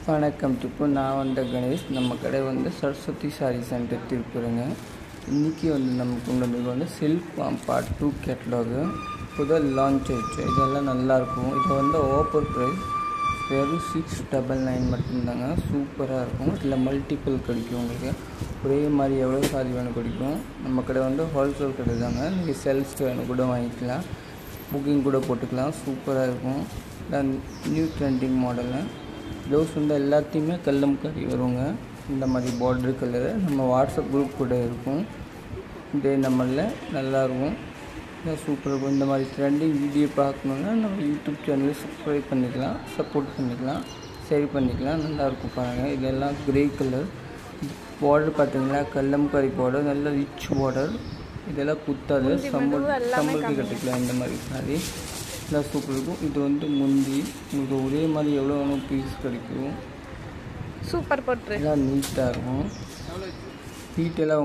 வணக்கம். இப்போ நான் வந்த கணேஷ். நம்ம கடை வந்து சரஸ்வதி சாரி சென்டர் திருப்பூருங்க. இன்றைக்கி வந்து நம்ம கொண்டு வந்து சில்க் பார்ட் 2 கேட்லாகு புது லான்ச் ஆயிடுச்சு. இதெல்லாம் நல்லாயிருக்கும். இது வந்து ஆஃபர் ப்ரைஸ் வெறும் 699 மட்டும்தாங்க. சூப்பராக இருக்கும். இதில் மல்டிபிள் கிடைக்கும். உங்களுக்கு ஒரே மாதிரி எவ்வளோ சாரி வேணும் கிடைக்கும். நம்ம கடை வந்து ஹோல்சேல் கடை தாங்க. நீங்கள் செல்ஸ் வேணும் கூட வாங்கிக்கலாம், புக்கிங் கூட போட்டுக்கலாம். சூப்பராக இருக்கும். நியூ ட்ரெண்டிங் மாடலு ப்ளவுஸ் வந்து எல்லாத்தையுமே கல்லம்காரி வருங்க. இந்த மாதிரி பார்டர் கலரு நம்ம வாட்ஸ்அப் குரூப் கூட இருக்கும். இதே நம்மளில் நல்லாயிருக்கும். சூப்பராக இருக்கும். இந்த மாதிரி ட்ரெண்டிங் வீடியோ பார்க்கணுன்னா நம்ம யூடியூப் சேனலில் சப்ஸ்கிரைப் பண்ணிக்கலாம், சப்போர்ட் பண்ணிக்கலாம், சரி பண்ணிக்கலாம். நல்லாயிருக்கும் பாருங்கள். இதெல்லாம் கிரே கலர் பார்டர் பார்த்தீங்களா, கல்லம்காரி பார்டர், நல்ல ரிச் பார்டர். இதெல்லாம் குத்தாது, சம்பளுக்கு கட்டிக்கலாம். இந்த மாதிரி சாரி எல்லாம் சூப்பர் இருக்கும். இது வந்து முந்தி உங்களுக்கு ஒரே மாதிரி எவ்வளோ வேணும் பீஸ் கிடைக்கும். சூப்பர் போட்டு எல்லாம் நீட்டாக இருக்கும். டீட்டெயிலாக